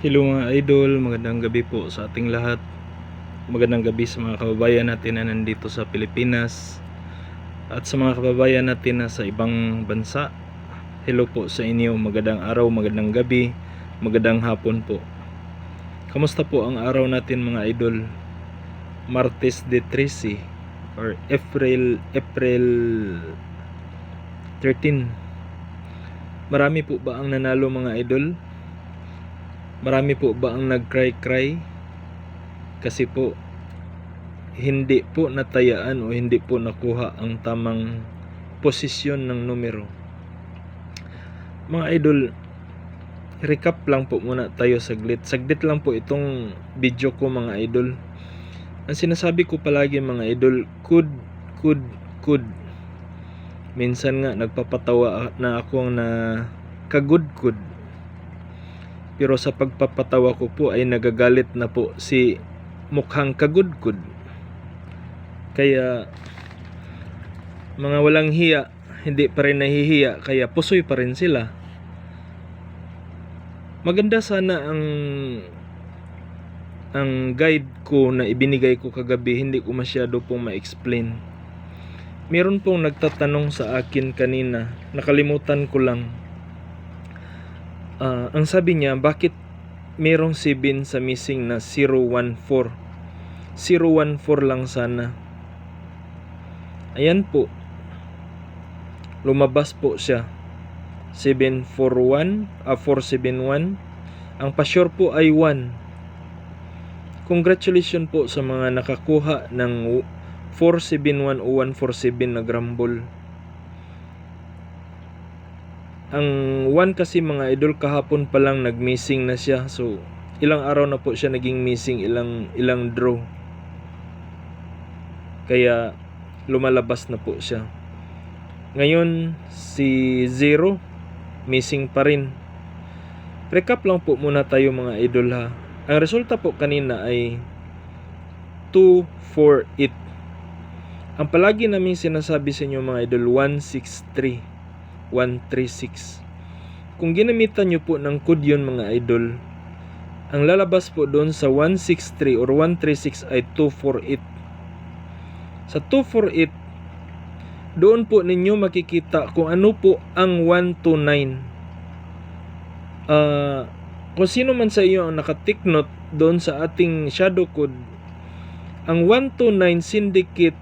Hello mga idol, magandang gabi po sa ating lahat. Magandang gabi sa mga kababayan natin na nandito sa Pilipinas at sa mga kababayan natin na sa ibang bansa. Hello po sa inyo, magandang araw, magandang gabi, magandang hapon po. Kamusta po ang araw natin mga idol? Martes de 13 or April 13. Marami po ba ang nanalo mga idol? Marami po ba ang nag-cry-cry? Kasi po hindi po natayaan o hindi po nakuha ang tamang posisyon ng numero. Mga idol, recap lang po muna tayo saglit. Saglit lang po itong video ko mga idol. Ang sinasabi ko palagi mga idol, could. Minsan nga nagpapatawa na ako na kagud-kud. Pero sa pagpapatawa ko po ay nagagalit na po si mukhang kagud-kud. Kaya mga walang hiya, hindi pa rin nahihiya, kaya pusoy pa rin sila. Maganda sana ang guide ko na ibinigay ko kagabi, hindi ko masyado pong ma-explain. Meron pong nagtatanong sa akin kanina, nakalimutan ko lang. Ang sabi niya, bakit merong 7 sa missing na 014? 014 lang sana. Ayan po. Lumabas po siya. 471. Ang pa-sure po ay 1. Congratulations po sa mga nakakuha ng 471 o 147 na grambol. Ang 1 kasi mga idol, kahapon pa lang nag-missing na siya. So, ilang araw na po siya naging missing, ilang draw. Kaya, lumalabas na po siya. Ngayon, si 0, missing pa rin. Recap lang po muna tayo mga idol ha. Ang resulta po kanina ay 248. Ang palagi naming sinasabi sa inyo mga idol, 163. 136. Kung ginamitan nyo po ng code yun mga idol, ang lalabas po doon sa 163 or 136 ay 248. Sa 248, doon po ninyo makikita kung ano po ang 129. Kung sino man sa iyo ang naka-tick note doon sa ating shadow code, ang 129 syndicate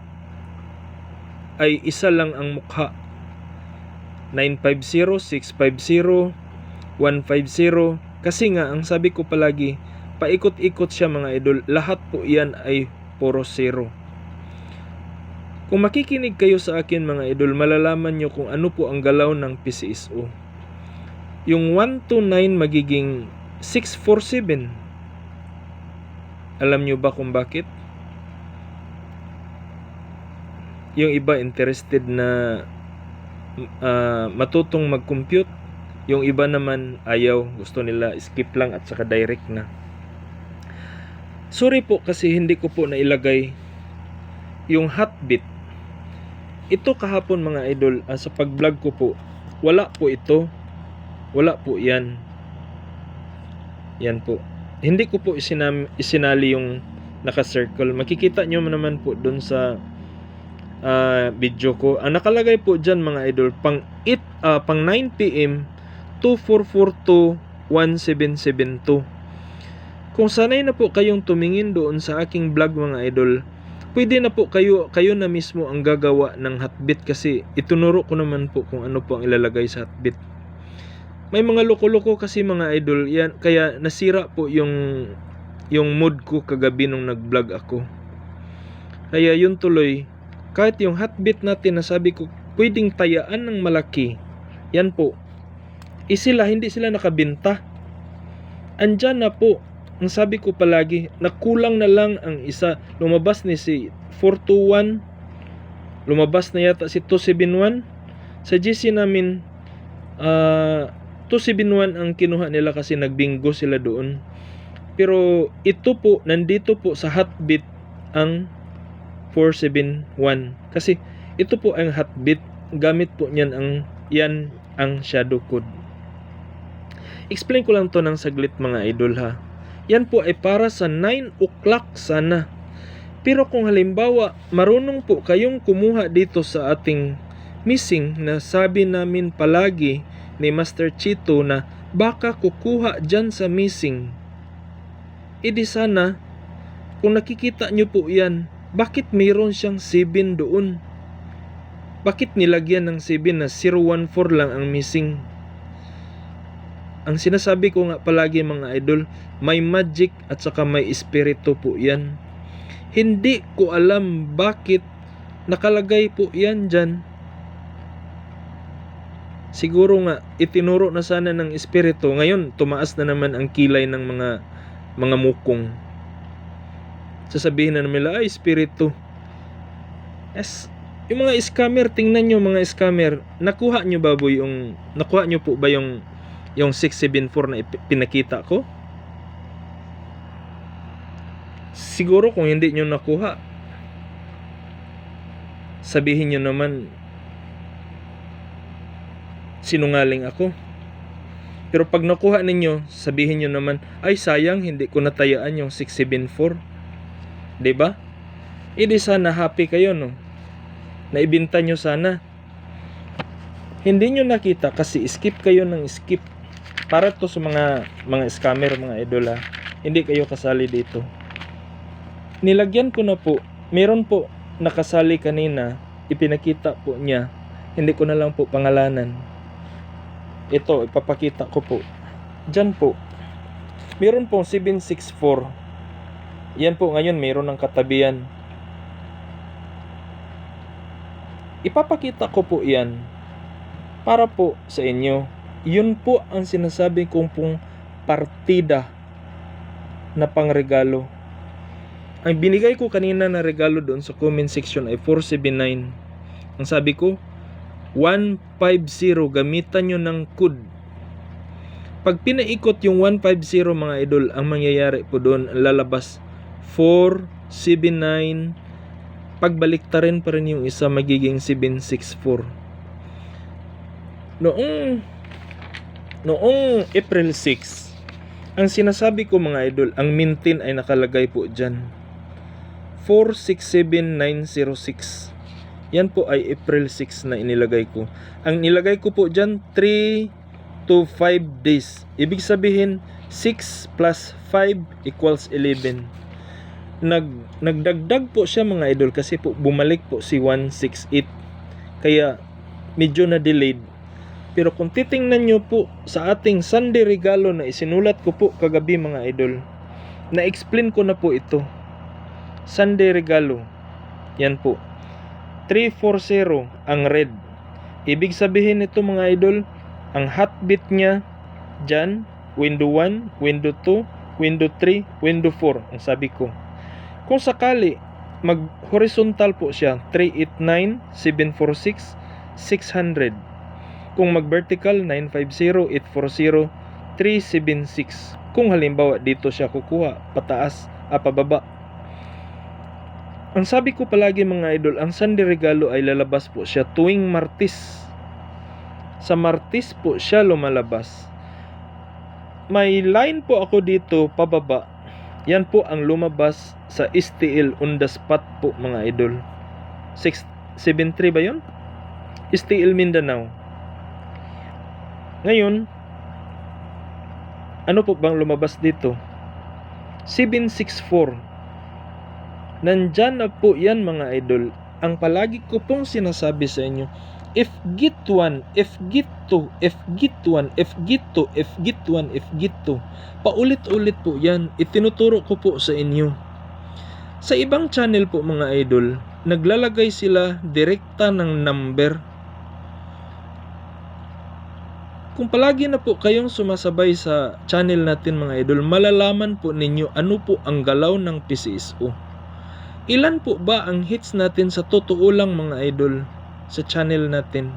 ay isa lang ang mukha. 950, 650, 150. Kasi nga, ang sabi ko palagi, paikot-ikot siya mga idol. Lahat po yan ay puro 0. Kung makikinig kayo sa akin mga idol, malalaman nyo kung ano po ang galaw ng PCSO. Yung 129 magiging 647. Alam nyo ba kung bakit? Yung iba interested na matutong mag-compute, yung iba naman ayaw, gusto nila skip lang at saka direct na. Sorry po kasi hindi ko po nailagay yung heartbeat. Ito kahapon mga idol, sa pag-vlog ko po, wala po ito, wala po yan. Yan po, hindi ko po isinali yung naka-circle. Makikita nyo naman po dun sa video ko. Ang nakalagay po dyan mga idol, pang 9 PM 2442 1772. Kung sanay na po kayong tumingin doon sa aking vlog mga idol, pwede na po kayo na mismo ang gagawa ng heartbeat kasi itunuro ko naman po kung ano po ang ilalagay sa heartbeat. May mga loko-loko kasi mga idol, yan, kaya nasira po yung mood ko kagabi nung nag-vlog ako. Kaya yun tuloy, kahit yung heartbeat natin na sabi ko pwedeng tayaan ng malaki, yan po, hindi sila nakabinta. Andyan na po. Ang sabi ko palagi, nakulang na lang ang isa. Lumabas ni si 421, lumabas na yata si 271. Sa GC namin 271 ang kinuha nila kasi nagbingo sila doon. Pero ito po, nandito po sa heartbeat ang 471 kasi ito po ang heartbeat, gamit po niyan yan ang shadow code. Explain ko lang to ng saglit mga idol ha. Yan po ay para sa 9 o'clock sana. Pero kung halimbawa marunong po kayong kumuha dito sa ating missing na sabi namin palagi ni Master Chito na baka kukuha dyan sa missing. Di sana, kung nakikita nyo po yan, bakit mayroon siyang 7 doon? Bakit nilagyan ng 7 na 014 lang ang missing? Ang sinasabi ko nga palagi mga idol, may magic at saka may espiritu po yan. Hindi ko alam bakit nakalagay po yan dyan. Siguro nga itinuro na sana ng espiritu. Ngayon tumaas na naman ang kilay ng mga mukong. Sasabihin na nila, ay espiritu. Yes. Yung mga scammer, tingnan nyo mga scammer, nakuha nyo po ba yung 674 na pinakita ko? Siguro kung hindi nyo nakuha, sabihin nyo naman sinungaling ako. Pero pag nakuha ninyo, sabihin nyo naman, ay sayang hindi ko natayaan yung 674. Diba? Di sana happy kayo, no? Naibinta nyo sana. Hindi nyo nakita kasi skip kayo ng skip. Para to sa mga scammer, mga idol ha. Hindi kayo kasali dito. Nilagyan ko na po. Meron po nakasali kanina. Ipinakita po niya. Hindi ko na lang po pangalanan. Ito, ipapakita ko po. Diyan po. Meron po 764. Yan po ngayon, meron ng katabihan. Ipapakita ko po yan para po sa inyo. Yun po ang sinasabi kong pong partida na pangregalo. Ang binigay ko kanina na regalo doon sa comment section ay 479. Ang sabi ko, 150, gamitan nyo ng code. Pag pinaikot yung 150 mga idol, ang mangyayari po doon, lalabas 479. Pagbaliktarin pa rin yung isa, magiging 764. Noong April 6, ang sinasabi ko mga idol, ang mintin ay nakalagay po dyan. 467906. Yan po ay April 6 na inilagay ko. Ang nilagay ko po dyan, 3 to 5 days. Ibig sabihin, 6 plus 5 equals 11. Nagdagdag po siya mga idol kasi po bumalik po si 168. Kaya medyo na delayed. Pero kung titingnan nyo po sa ating Sunday regalo na isinulat ko po kagabi mga idol, na-explain ko na po ito. Sunday regalo. Yan po. 340 ang red. Ibig sabihin nito mga idol, ang heartbeat niya dyan, window 1, window 2, window 3, window 4. Ang sabi ko. Kung sakali, mag-horizontal po siya, 389, 746, 600. Kung mag-vertical, 950, 840, 376. Kung halimbawa dito siya kukuha, pataas, pababa. Ang sabi ko palagi mga idol, ang Sunday regalo ay lalabas po siya tuwing Martes. Sa Martes po siya lumalabas. May line po ako dito pababa. Yan po ang lumabas sa STL on the spot po mga idol. 673 ba yun? STL Mindanao. Ngayon, ano po bang lumabas dito? 764. Nandyan na po yan mga idol. Ang palagi ko pong sinasabi sa inyo, if get 1, if get 2, if get 1, if get 2, if get 1, if get 2. Paulit-ulit po yan. Itinuturo ko po sa inyo. Sa ibang channel po mga idol, naglalagay sila direkta ng number. Kung palagi na po kayong sumasabay sa channel natin mga idol, malalaman po ninyo ano po ang galaw ng PCSO. Ilan po ba ang hits natin sa totoo lang mga idol sa channel natin?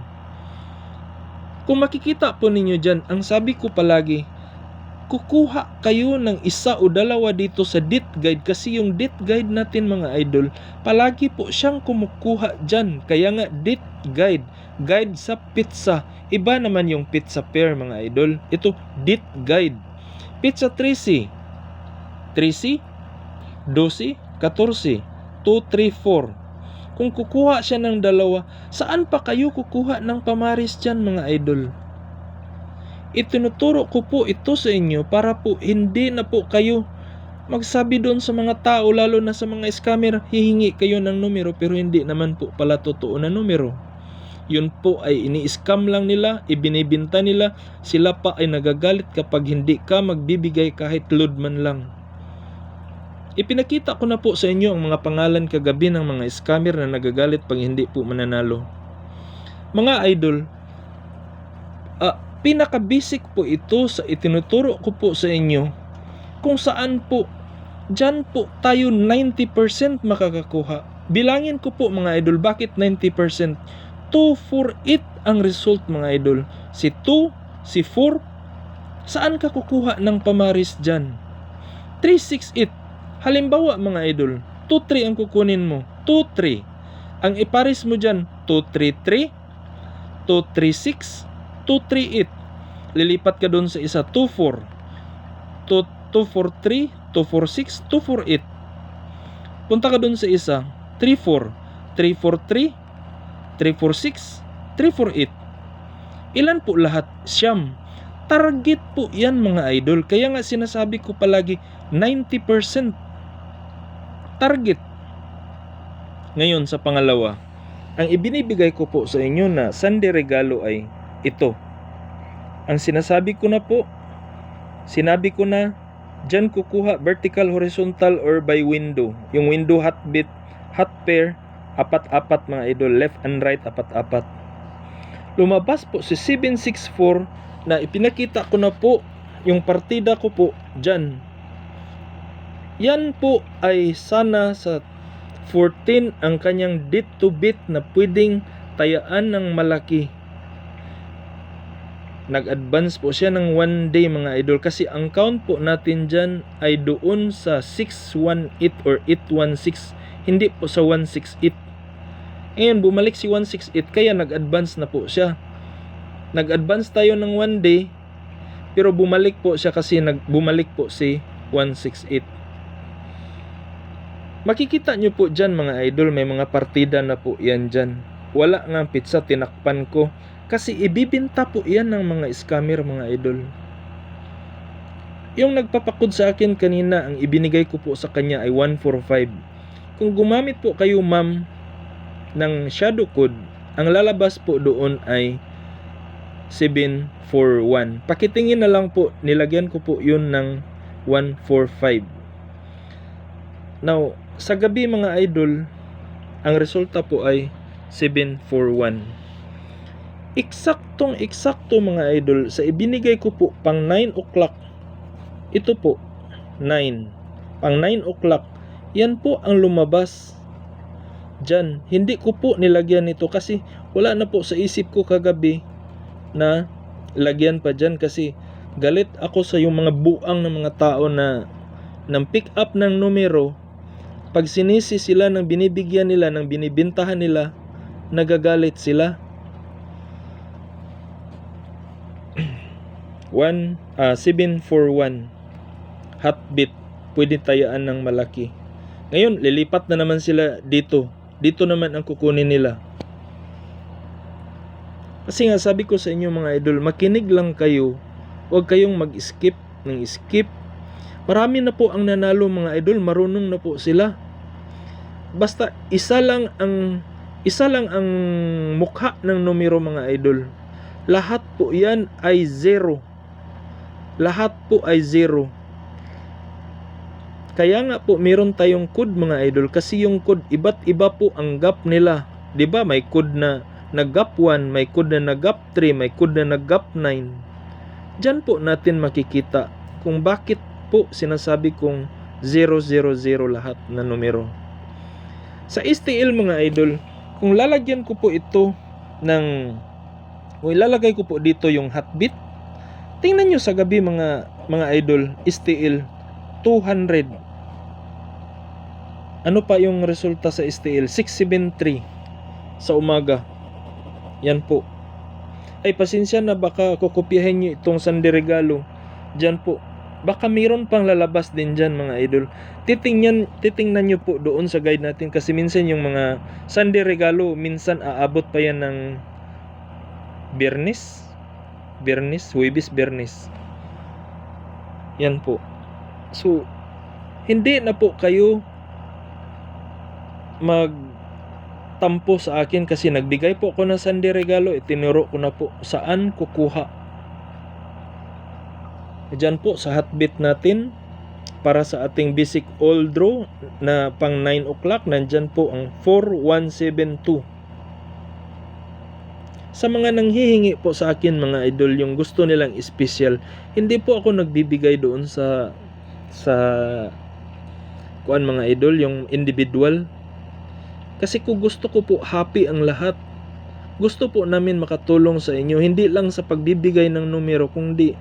Kung makikita po ninyo dyan, ang sabi ko palagi, kukuha kayo ng isa o dalawa dito sa DIT guide, kasi yung DIT guide natin mga idol, palagi po siyang kumukuha dyan. Kaya nga DIT guide, guide sa pizza. Iba naman yung pizza pair mga idol. Ito DIT guide. Pizza 3C, 12, 14, 2, 3, 4. Kung kukuha siya ng dalawa, saan pa kayo kukuha ng pamaris dyan mga idol? Itinuturo ko po ito sa inyo para po hindi na po kayo magsabi doon sa mga tao, lalo na sa mga scammer, hihingi kayo ng numero pero hindi naman po pala totoo na numero. Yun po ay ini-scam lang nila, ibinibinta nila, sila pa ay nagagalit kapag hindi ka magbibigay kahit load man lang. Ipinakita ko na po sa inyo ang mga pangalan kagabi ng mga scammer na nagagalit pag hindi po mananalo. Mga idol, pinaka-basic po ito sa itinuturo ko po sa inyo, kung saan po, dyan po tayo 90% makakakuha. Bilangin ko po mga idol, bakit 90%? 248 ang result mga idol. Si 2, si 4, saan ka kukuha ng pamaris dyan? 368. Halimbawa mga idol, 2-3 ang kukunin mo. 2-3. Ang iparis mo dyan, 2-3-3, 2-3-6, 2-3-8. Lilipat ka doon sa isa, 2-4, 2-4-3, 2-4-6, 2-4-8. Punta ka doon sa isa, 3-4, 3-4-3, 3-4-6, 3-4-8. Ilan po lahat? Siyam. Target po yan mga idol. Kaya nga sinasabi ko palagi, 90% target. Ngayon sa pangalawa, ang ibinibigay ko po sa inyo na Sunday regalo ay ito. Ang sinasabi ko na po, sinabi ko na, dyan kukuha vertical, horizontal, or by window. Yung window hot bit, hot pair, apat-apat mga idol, left and right, apat-apat. Lumabas po si 764 na ipinakita ko na po yung partida ko po dyan. Yan po ay sana sa 14 ang kanyang DIT to bit na pwedeng tayaan ng malaki. Nag-advance po siya ng 1 day mga idol, kasi ang count po natin dyan ay doon sa 618 or 816, hindi po sa 168. Ngayon bumalik si 168, kaya nag-advance na po siya. Nag-advance tayo ng 1 day, pero bumalik po siya kasi bumalik po si 168. Makikita nyo po dyan mga idol, may mga partida na po yan dyan. Wala nga pizza, tinakpan ko. Kasi ibibinta po yan ng mga scammer mga idol. Yung nagpapakod sa akin kanina, ang ibinigay ko po sa kanya ay 145. Kung gumamit po kayo ma'am ng shadow code, ang lalabas po doon ay 741. Pakitingin na lang po, nilagyan ko po yun ng 145. Now, sa gabi mga idol, ang resulta po ay 741. Eksaktong-eksakto mga idol, sa ibinigay ko po pang 9 o'clock, ito po, 9. Pang 9 o'clock, yan po ang lumabas dyan. Hindi ko po nilagyan ito kasi wala na po sa isip ko kagabi na lagyan pa dyan, kasi galit ako sa yung mga buang ng mga tao na ng pick up ng numero. Pag sinisi sila ng binibigyan nila, ng binibintahan nila, nagagalit sila. 741 hotbit, pwede tayaan ng malaki. Ngayon lilipat na naman sila dito. Dito naman ang kukunin nila. Kasi nga sabi ko sa inyo mga idol, makinig lang kayo. Huwag kayong mag-skip ng skip. Marami na po ang nanalo mga idol, marunong na po sila. Basta isa lang ang mukha ng numero mga idol. Lahat po yan ay 0. Lahat po ay 0. Kaya nga po meron tayong code mga idol, kasi yung code iba't iba po ang gap nila. 'Di ba? May code na nag-gap 1, may code na nag-gap 3, may code na nag-gap 9. Diyan po natin makikita kung bakit po sinasabi kong 000 lahat na numero. Sa STL mga idol, kung lalagyan ko po ito ng, kung ilalagay ko po dito yung hotbit, tingnan nyo sa gabi mga mga idol, STL 200. Ano pa yung resulta sa STL? 673 sa umaga. Yan po. Ay, pasensya na, baka kukopyahin nyo itong Sunday Regalo. Diyan po. Baka mayroon pang lalabas din dyan, mga idol. Titingnan nyo po doon sa guide natin. Kasi minsan yung mga Sunday Regalo, minsan aabot pa yan ng Biyernes, Huwebes, Biyernes. Yan po. So, hindi na po kayo magtampo sa akin kasi nagbigay po ako ng Sunday Regalo, itinuro ko na po saan kukuha. Diyan po sa hotbit natin para sa ating basic all draw na pang 9 o'clock, nandyan po ang 4172. Sa mga nanghihingi po sa akin, mga idol, yung gusto nilang special, hindi po ako nagbibigay doon sa kuan, mga idol, yung individual. Kasi kung gusto ko po happy ang lahat, gusto po namin makatulong sa inyo, hindi lang sa pagbibigay ng numero, kundi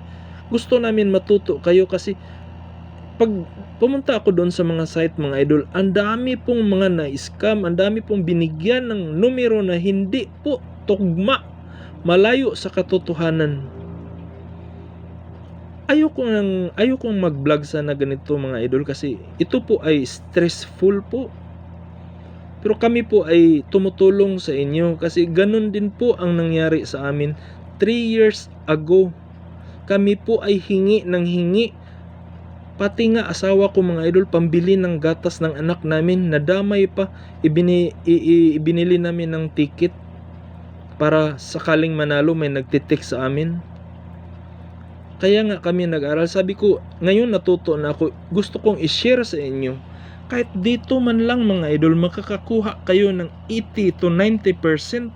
gusto namin matuto kayo. Kasi pag pumunta ako doon sa mga site, mga idol, ang dami pong mga na-scam, ang dami pong binigyan ng numero na hindi po tugma, malayo sa katotohanan. Ayokong mag-vlog sana ganito, mga idol, kasi ito po ay stressful po. Pero kami po ay tumutulong sa inyo kasi ganun din po ang nangyari sa amin 3 years ago. Kami po ay hingi ng hingi. Pati nga asawa ko, mga idol, pambili ng gatas ng anak namin, nadamay pa. Ibinili namin ng ticket para sakaling manalo may nagtitik sa amin. Kaya nga kami nag-aral. Sabi ko, ngayon natuto na ako, gusto kong i-share sa inyo. Kahit dito man lang, mga idol, makakakuha kayo ng 80 to 90%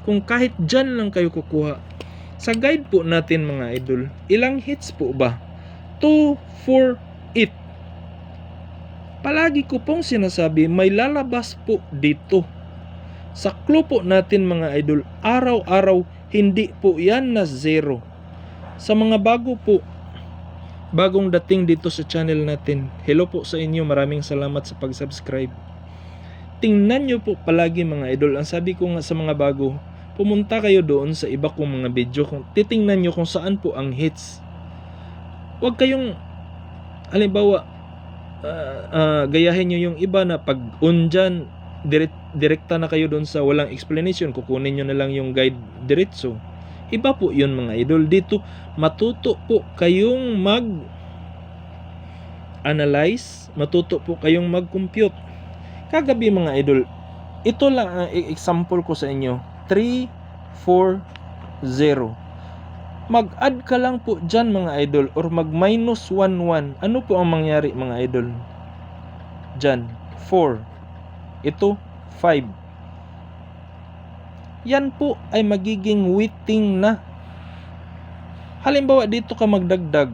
kung kahit dyan lang kayo kukuha. Sa guide po natin, mga idol, ilang hits po ba? 2, 4, 8. Palagi ko pong sinasabi, may lalabas po dito. Sa clue po natin, mga idol, araw-araw, hindi po yan na zero. Sa mga bagong dating dito sa channel natin, hello po sa inyo, maraming salamat sa pag-subscribe. Tingnan nyo po palagi, mga idol, ang sabi ko nga sa mga bago, pumunta kayo doon sa iba kong mga video, kung titingnan nyo kung saan po ang hits. Huwag kayong, halimbawa, gayahin nyo yung iba na pag dyan, direkta na kayo doon sa walang explanation, kukunin nyo na lang yung guide diretso. Iba po yun, mga idol. Dito matuto po kayong mag-analyze, matuto po kayong mag-compute. Kagabi, mga idol, ito lang ang example ko sa inyo. 3, 4, 0. Mag-add ka lang po dyan, mga idol, or mag-minus 1, 1. Ano po ang mangyari, mga idol? Dyan, 4. Ito, 5. Yan po ay magiging weighting na. Halimbawa, dito ka magdagdag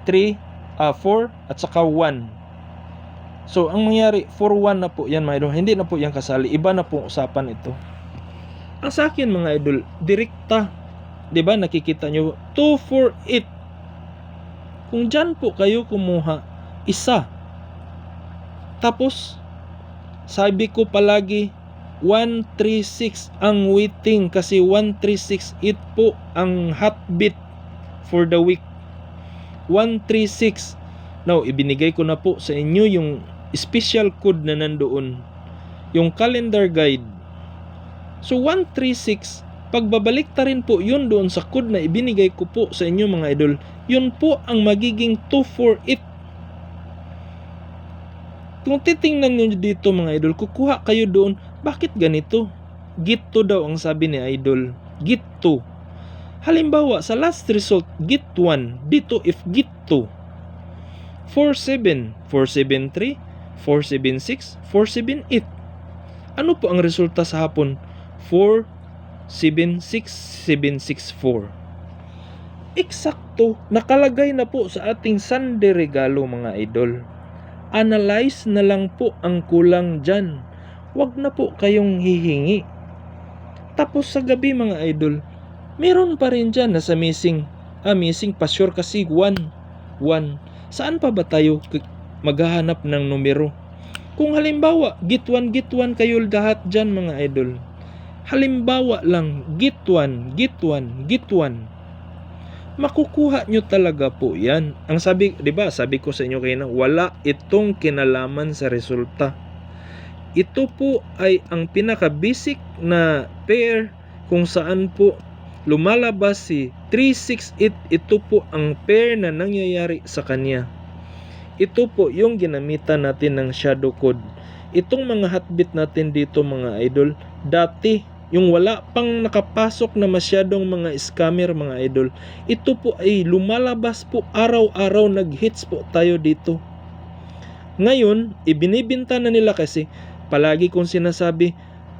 3, 4 at saka 1. So, ang mangyari, 4, 1 na po yan, mga idol. Hindi na po yan kasali. Iba na po usapan ito. Ang sa akin, mga idol, direkta. Diba, nakikita nyo, 2, 4, 8. Kung dyan po kayo kumuha, isa. Tapos, sabi ko palagi, 136 ang weighting kasi 1368 po ang heartbeat for the week. 136. Now, ibinigay ko na po sa inyo yung special code na nandoon, yung calendar guide. So 136, pagbabalik ta rin po yun doon sa code na ibinigay ko po sa inyo, mga idol. Yun po ang magiging 248. Kung titingnan nyo dito, mga idol, kukuha kayo doon. Bakit ganito? Git 2 daw ang sabi ni idol. Git 2. Halimbawa, sa last result, git 1. Dito, if git 2. 47, 473, 476, 478. Ano po ang resulta sa hapon? 476764. Eksakto, nakalagay na po sa ating Sunday Regalo, mga idol. Analyze na lang po ang kulang dyan. Huwag na po kayong hihingi. Tapos sa gabi, mga idol, meron pa rin dyan na sa missing. Missing pa sure kasi 1. 1. Saan pa ba tayo maghahanap ng numero? Kung halimbawa, git 1 kayo lahat dyan mga idol. Halimbawa lang, git 1. Makukuha nyo talaga po yan. Ang sabi, di ba, sabi ko sa inyo kayo na wala itong kinalaman sa resulta. Ito po ay ang pinaka-basic na pair kung saan po lumalabas si 368. Ito po ang pair na nangyayari sa kanya. Ito po yung ginamitan natin ng shadow code. Itong mga hotbit natin dito mga idol, dati yung wala pang nakapasok na masyadong mga scammer mga idol, ito po ay lumalabas po araw-araw, nag-hits po tayo dito. Ngayon, ibinibinta na nila kasi palagi kong sinasabi,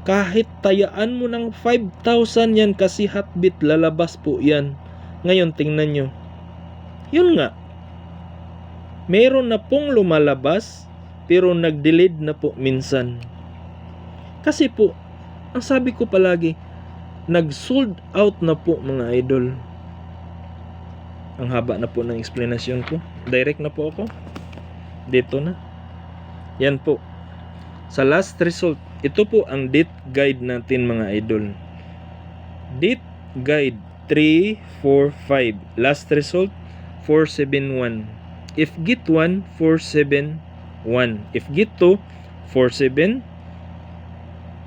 kahit tayaan mo ng 5,000 yan kasi hotbit, lalabas po yan. Ngayon, tingnan nyo. Yun nga. Meron na pong lumalabas, pero nag-delete na po minsan. Kasi po, ang sabi ko palagi, nag-sold out na po mga idol. Ang haba na po ng explanation ko. Direct na po ako. Dito na. Yan po. Sa last result, ito po ang date guide natin mga idol. Date guide 345. Last result 471. If git 1 471. If git 2 47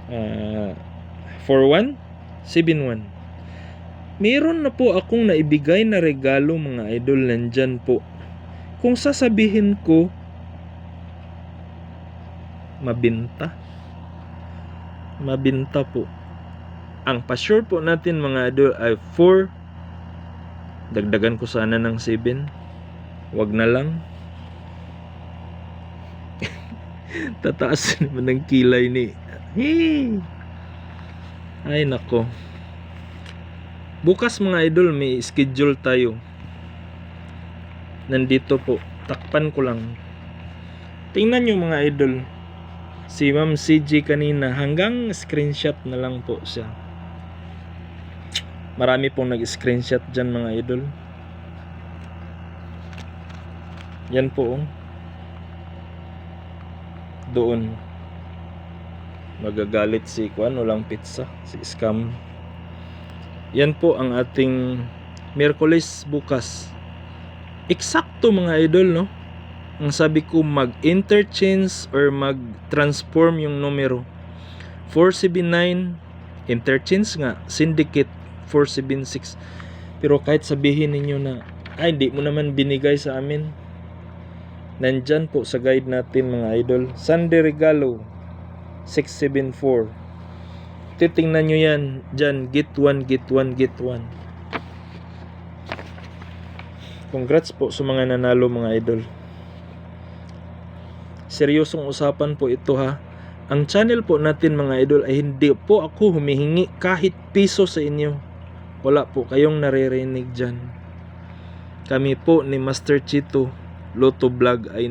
4171. Meron na po akong naibigay na regalo mga idol, nandyan po. Kung sasabihin ko mabinta po. Ang pa-sure po natin mga idol ay 4. Dagdagan ko sana ng 7. Wag na lang. Tataas naman ng kilay ni. Hey! Ay nako. Bukas mga idol may schedule tayo. Nandito po. Takpan ko lang. Tingnan nyo mga idol. Si Ma'am CG kanina, hanggang screenshot na lang po siya. Marami pong nag-screenshot dyan mga idol. Yan po. Doon. Magagalit si Kwan, walang pizza. Si Scam. Yan po ang ating Miyerkules bukas. Eksakto mga idol, no? Ang sabi ko, mag-interchange or mag-transform yung numero. 479, interchange nga, syndicate 476. Pero kahit sabihin ninyo na, ay, di mo naman binigay sa amin. Nandyan po sa guide natin mga idol. Sunday Regalo 674. Titingnan nyo yan. Dyan, git 1. Congrats po sa mga nanalo mga idol. Seryosong usapan po ito ha. Ang channel po natin mga idol ay hindi po ako humihingi kahit piso sa inyo. Wala po kayong naririnig dyan. Kami po ni Master Chito Lotto Vlog ay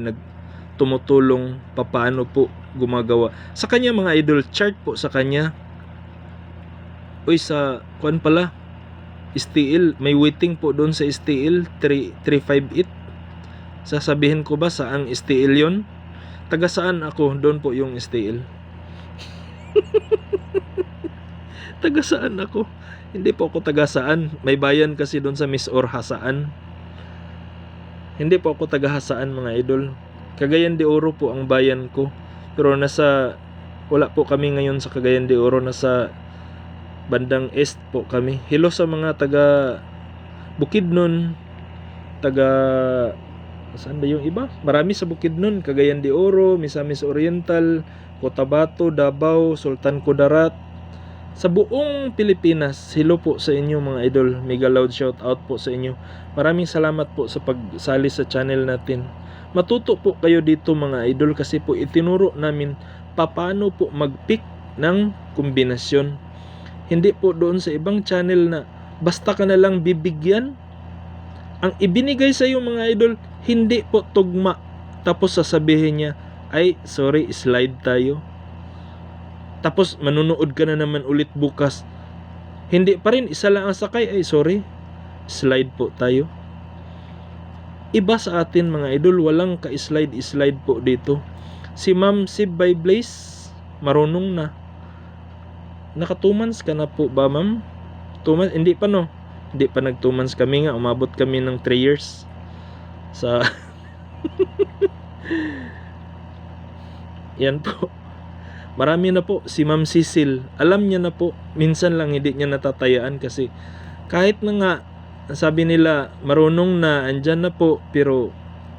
tumutulong papaano po gumagawa. Sa kanya mga idol, chart po sa kanya. Uy, sa kuan pala, STL, may waiting po doon sa STL 358. Sasabihin ko ba saang STL yon? Taga saan ako? Doon po yung STL. Taga saan ako? Hindi po ako taga saan. May bayan kasi doon sa Miss or Hasaan. Hindi po ako taga Hasaan mga idol. Cagayan de Oro po ang bayan ko. Pero wala po kami ngayon sa Cagayan de Oro. Nasa bandang east po kami. Hello sa mga taga Bukidnon, taga saan ba yung iba? Marami sa Bukidnon, Cagayan de Oro, Misamis Oriental, Cotabato, Davao, Sultan Kudarat. Sa buong Pilipinas, hello po sa inyo mga idol. Mega loud shout out po sa inyo. Maraming salamat po sa pagsali sa channel natin. Matuto po kayo dito mga idol kasi po itinuro namin paano po mag-pick ng kombinasyon. Hindi po doon sa ibang channel na basta ka na lang bibigyan. Ang ibinigay sa iyo mga idol, hindi po tugma. Tapos sasabihin niya, ay sorry, slide tayo. Tapos manunood ka na naman ulit bukas. Hindi pa rin, isa lang ang sakay, ay sorry, slide po tayo. Iba sa atin mga idol, walang ka-slide po dito. Si Ma'am Sib by Blaze, marunong na. Naka 2 months ka na po ba, ma'am? 2 months? Hindi pa, no? Hindi pa nag 2 months kami nga. Umabot kami ng 3 years. Sa... Yan po. Marami na po. Si Ma'am Cecil, alam niya na po. Minsan lang hindi niya natatayaan kasi kahit na nga sabi nila marunong na, andyan na po, pero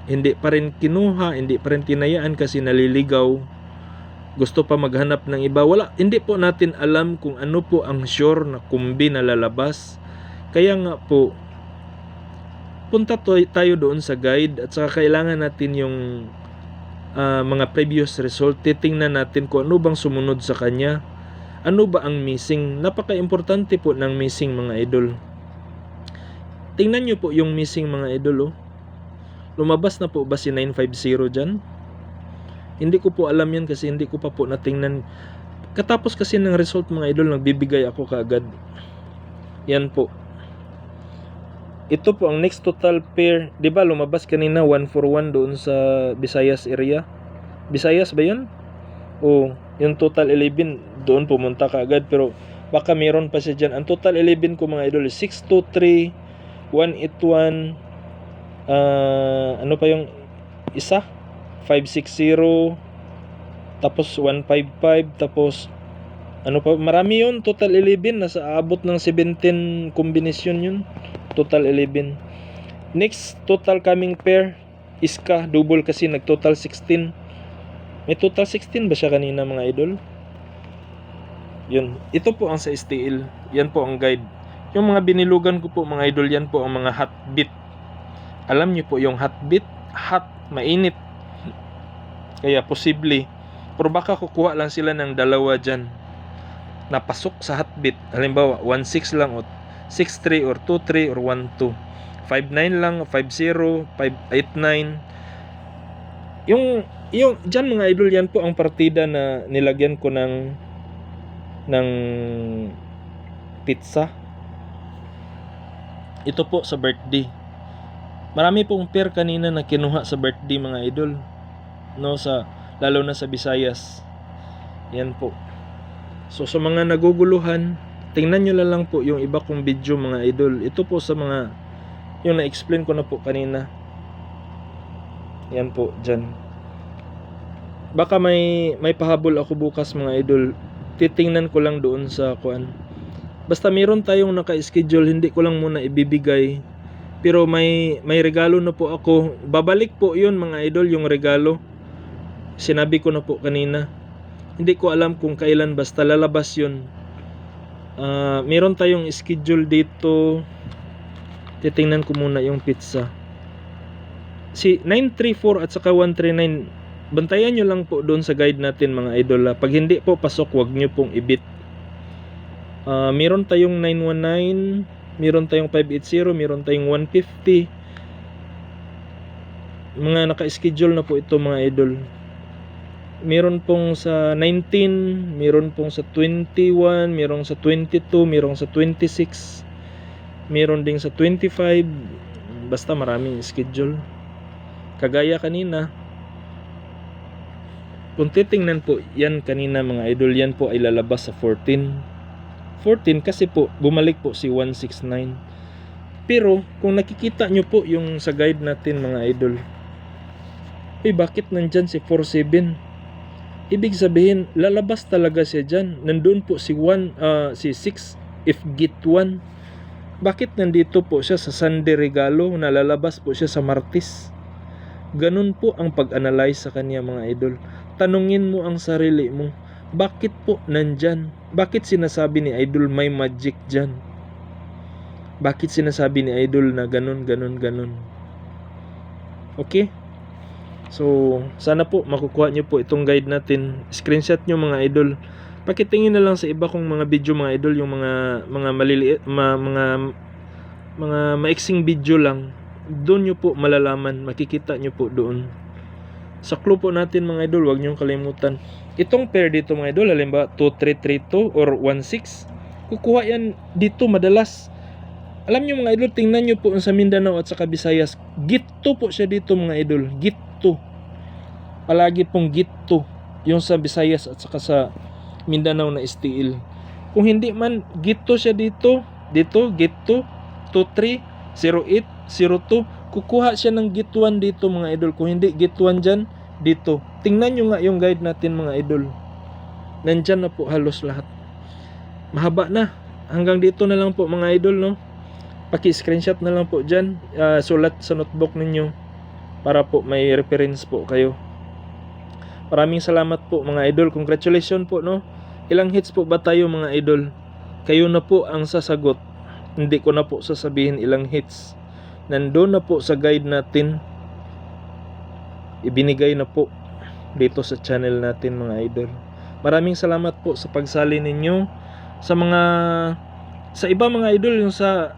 hindi pa rin kinuha, hindi pa rin tinayaan kasi naliligaw, gusto pa maghanap ng iba. Wala, hindi po natin alam kung ano po ang sure na kumbi na lalabas. Kaya nga po, punta tayo doon sa guide at saka kailangan natin yung mga previous result. Titingnan natin kung ano bang sumunod sa kanya, ano ba ang missing. Napaka-importante po ng missing mga idol. Tingnan nyo po yung missing mga idol, oh. Lumabas na po ba si 950 dyan? Hindi ko po alam yan kasi hindi ko pa po natingnan. Katapos kasi ng result mga idol, nagbibigay ako kaagad. Yan po. Ito po ang next total pair. Diba lumabas kanina 141 doon sa Visayas area? Visayas ba yun? O yung total 11 doon pumunta kaagad, pero baka meron pa siya dyan. Ang total 11 ko mga idol 623, 181, ano pa yung isa? 560, tapos 155, tapos ano pa, marami yun. Total 11, nasa abot ng 17 kombinasyon yun. Total 11. Next total coming pair, Iska, double kasi nag-total 16. May total 16 ba siya kanina mga idol? Yun. Ito po ang sa STL. Yan po ang guide. Yung mga binilugan ko po mga idol, yan po ang mga hot beat. Alam niyo po yung hot beat, hot, mainit. Kaya posible, pero baka kukuha lang sila ng dalawa dyan, napasok sa hot beat. Halimbawa 1.6 lang o 6.3 or 2.3 or 1.2, 5.9 lang, 5.0, 5.89. Yung dyan mga idol, yan po ang partida na nilagyan ko ng pizza. Ito po sa birthday. Marami pong pair kanina na kinuha sa birthday mga idol, no, lalo na sa Visayas. Yan po. So sa mga naguguluhan, tingnan nyo lang po yung iba kong video mga idol. Ito po sa mga yung na-explain ko na po kanina. Yan po dyan. Baka may pahabol ako bukas mga idol. Titingnan ko lang doon sa kuan. Basta meron tayong naka-schedule, hindi ko lang muna ibibigay. Pero may regalo na po ako. Babalik po yun mga idol, yung regalo. Sinabi ko na po kanina. Hindi ko alam kung kailan, basta lalabas yun. Meron tayong schedule dito. Titingnan ko muna yung pizza. Si 934 at saka 139, bantayan nyo lang po doon sa guide natin mga idol. Pag hindi po pasok, wag nyo pong ibit. Meron tayong 919, meron tayong 580, meron tayong 150. Mga naka-schedule na po ito mga idol. Meron pong sa 19, meron pong sa 21, meron sa 22, meron sa 26, meron ding sa 25. Basta maraming schedule. Kagaya kanina, kung titingnan po yan kanina mga idol, yan po ay lalabas sa 14 kasi po bumalik po si 169. Pero kung nakikita nyo po yung sa guide natin mga idol, bakit nandyan si 47? Ibig sabihin lalabas talaga siya dyan. Nandun po si 6 if get 1. Bakit nandito po siya sa Sunday regalo, nalalabas po siya sa Martes? Ganun po ang pag-analyze sa kanya mga idol. Tanungin mo ang sarili mo, bakit po nandyan? Bakit sinasabi ni idol may magic dyan? Bakit sinasabi ni idol na ganun? Okay? So sana po makukuha nyo po itong guide natin. Screenshot nyo mga idol. Pakitingin na lang sa iba kong mga video mga idol, yung mga maliliit, mga maiksing video lang. Doon nyo po malalaman, makikita nyo po doon. Sa clue po natin mga idol, huwag nyo kalimutan. Itong pair dito mga idol, halimbawa 2332 or 16, kukuha yan dito madalas. Alam nyo mga idol, tingnan nyo po sa Mindanao at sa Visayas, gitto po siya dito mga idol, gitto. Palagi pong gitto yung sa Visayas at saka sa Mindanao na STL. Kung hindi man gitto siya dito gitto 230802, kukuha siya ng gitwan dito mga idol. Kung hindi gitwan dyan, dito. Tingnan nyo nga yung guide natin mga idol. Nandyan na po halos lahat. Mahaba na. Hanggang dito na lang po mga idol, no? Paki-screenshot na lang po dyan. Sulat sa notebook ninyo para po may reference po kayo. Maraming salamat po mga idol. Congratulations po, no? Ilang hits po ba tayo mga idol? Kayo na po ang sasagot. Hindi ko na po sasabihin ilang hits. Nandoon na po sa guide natin. Ibinigay na po dito sa channel natin mga idol. Maraming salamat po sa pagsali ninyo. Sa iba mga idol, yung sa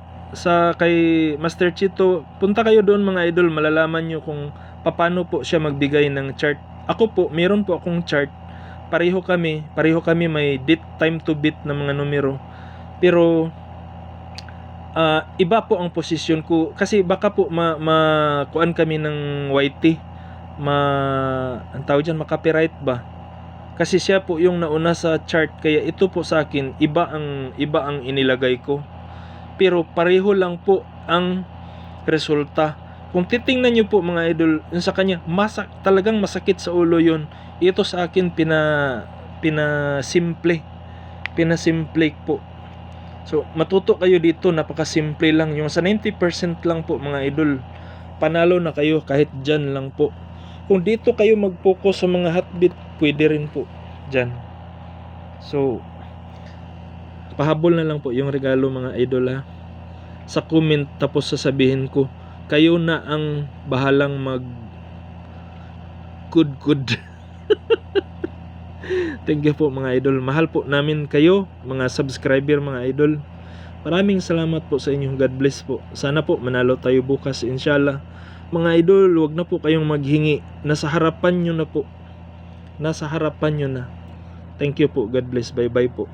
kay Master Chito, punta kayo doon mga idol, malalaman nyo kung paano po siya magbigay ng chart. Ako po, meron po akong chart. Pareho kami may time to beat na mga numero. Pero iba po ang posisyon ko kasi baka po kuan kami ng YT, ang tawag diyan, copyright ba? Kasi siya po yung nauna sa chart, kaya ito po sa akin iba ang inilagay ko. Pero pareho lang po ang resulta. Kung titingnan nyo po mga idol, yun sa kanya, talagang masakit sa ulo yun. Ito sa akin pinasimple po. So matuto kayo dito, napakasimple lang. Yung sa 90% lang po mga idol, panalo na kayo kahit dyan lang po. Kung dito kayo mag-focus sa mga heartbeat, pwede rin po dyan. So pahabol na lang po yung regalo mga idol, ha. Sa comment, tapos sasabihin ko, kayo na ang bahalang mag good. Thank you po mga idol. Mahal po namin kayo mga subscriber mga idol. Maraming salamat po sa inyo. God bless po. Sana po manalo tayo bukas inshallah. Mga idol, wag na po kayong maghingi. Nasa harapan nyo na po. Nasa harapan nyo na. Thank you po. God bless. Bye bye po.